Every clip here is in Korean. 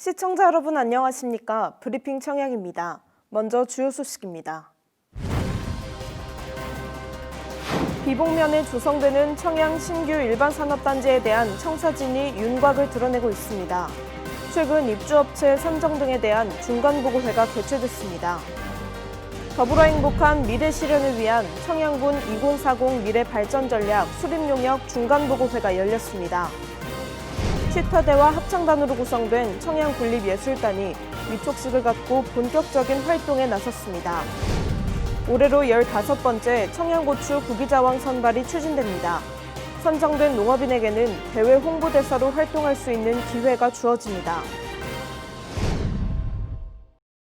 시청자 여러분 안녕하십니까? 브리핑 청양입니다. 먼저 주요 소식입니다. 비봉면에 조성되는 청양 신규 일반산업단지에 대한 청사진이 윤곽을 드러내고 있습니다. 최근 입주업체 선정 등에 대한 중간보고회가 개최됐습니다. 더불어 행복한 미래 실현을 위한 청양군 2040 미래발전전략 수립용역 중간보고회가 열렸습니다. 취타대와 합창단으로 구성된 청양군립예술단이 위촉식을 갖고 본격적인 활동에 나섰습니다. 올해로 15번째 청양고추 구기자왕 선발이 추진됩니다. 선정된 농업인에게는 대외 홍보대사로 활동할 수 있는 기회가 주어집니다.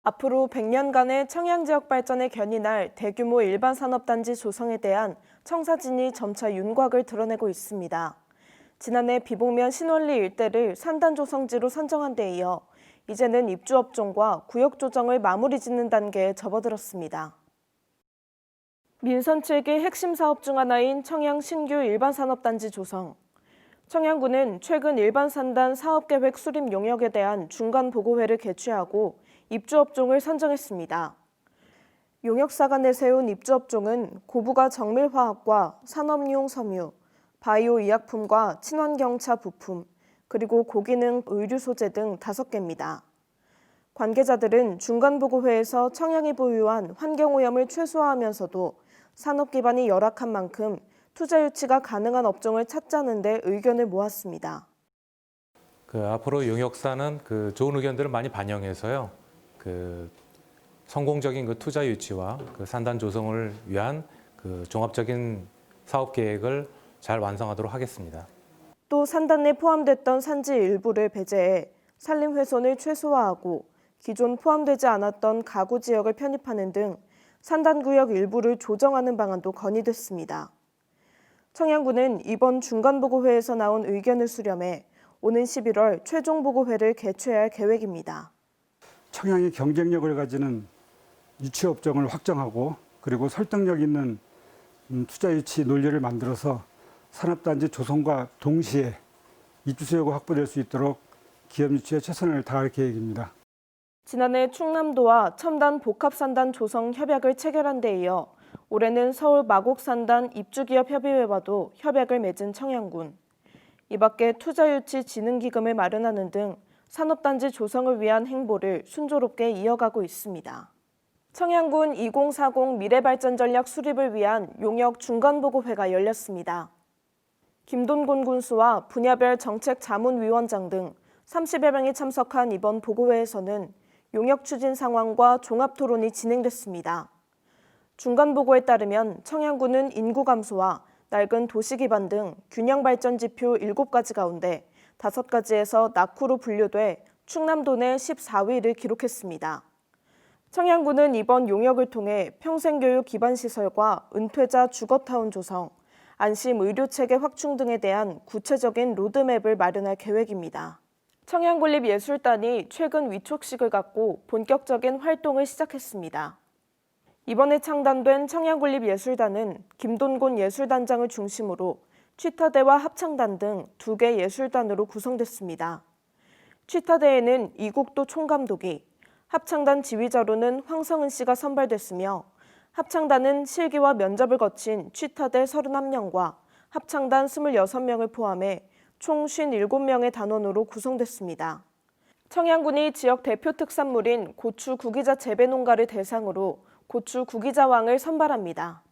앞으로 100년간의 청양지역 발전에 견인할 대규모 일반산업단지 조성에 대한 청사진이 점차 윤곽을 드러내고 있습니다. 지난해 비봉면 신월리 일대를 산단조성지로 선정한 데 이어 이제는 입주업종과 구역조정을 마무리 짓는 단계에 접어들었습니다. 민선 7기 핵심 사업 중 하나인 청양 신규 일반산업단지 조성. 청양군은 최근 일반산단 사업계획 수립 용역에 대한 중간보고회를 개최하고 입주업종을 선정했습니다. 용역사가 내세운 입주업종은 고부가 정밀화학과 산업용 섬유, 바이오 의약품과 친환경차 부품, 그리고 고기능 의류 소재 등 5개입니다. 관계자들은 중간보고회에서 청양이 보유한 환경오염을 최소화하면서도 산업 기반이 열악한 만큼 투자 유치가 가능한 업종을 찾자는 데 의견을 모았습니다. 앞으로 용역사는 좋은 의견들을 많이 반영해서요. 성공적인 투자 유치와 산단 조성을 위한 종합적인 사업 계획을 잘 완성하도록 하겠습니다. 또 산단 내 포함됐던 산지 일부를 배제해 산림 훼손을 최소화하고 기존 포함되지 않았던 가구 지역을 편입하는 등 산단 구역 일부를 조정하는 방안도 건의됐습니다. 청양군은 이번 중간보고회에서 나온 의견을 수렴해 오는 11월 최종 보고회를 개최할 계획입니다. 청양이 경쟁력을 가지는 유치업종을 확정하고 그리고 설득력 있는 투자 유치 논리를 만들어서 산업단지 조성과 동시에 입주 수요가 확보될 수 있도록 기업 유치에 최선을 다할 계획입니다. 지난해 충남도와 첨단 복합산단 조성 협약을 체결한 데 이어 올해는 서울 마곡산단 입주기업협의회와도 협약을 맺은 청양군. 이 밖에 투자유치진흥기금을 마련하는 등 산업단지 조성을 위한 행보를 순조롭게 이어가고 있습니다. 청양군 2040 미래발전전략 수립을 위한 용역 중간보고회가 열렸습니다. 김돈곤 군수와 분야별 정책자문위원장 등 30여 명이 참석한 이번 보고회에서는 용역 추진 상황과 종합토론이 진행됐습니다. 중간보고에 따르면 청양군은 인구 감소와 낡은 도시 기반 등 균형 발전 지표 7가지 가운데 5가지에서 낙후로 분류돼 충남도 내 14위를 기록했습니다. 청양군은 이번 용역을 통해 평생교육 기반 시설과 은퇴자 주거타운 조성, 안심 의료체계 확충 등에 대한 구체적인 로드맵을 마련할 계획입니다. 청양군립예술단이 최근 위촉식을 갖고 본격적인 활동을 시작했습니다. 이번에 창단된 청양군립예술단은 김돈곤 예술단장을 중심으로 취타대와 합창단 등 2개 예술단으로 구성됐습니다. 취타대에는 이국도 총감독이, 합창단 지휘자로는 황성은 씨가 선발됐으며 합창단은 실기와 면접을 거친 취타대 31명과 합창단 26명을 포함해 총 57명의 단원으로 구성됐습니다. 청양군이 지역 대표 특산물인 고추 구기자 재배 농가를 대상으로 고추 구기자왕을 선발합니다.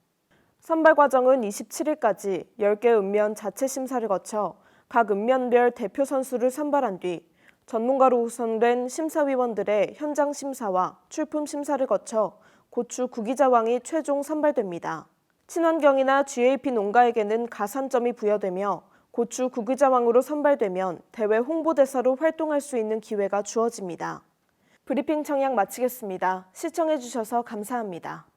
선발 과정은 27일까지 10개 읍면 자체 심사를 거쳐 각 읍면별 대표 선수를 선발한 뒤 전문가로 구성된 심사위원들의 현장 심사와 출품 심사를 거쳐 고추 구기자왕이 최종 선발됩니다. 친환경이나 GAP 농가에게는 가산점이 부여되며 고추 구기자왕으로 선발되면 대외 홍보대사로 활동할 수 있는 기회가 주어집니다. 브리핑 청양 마치겠습니다. 시청해주셔서 감사합니다.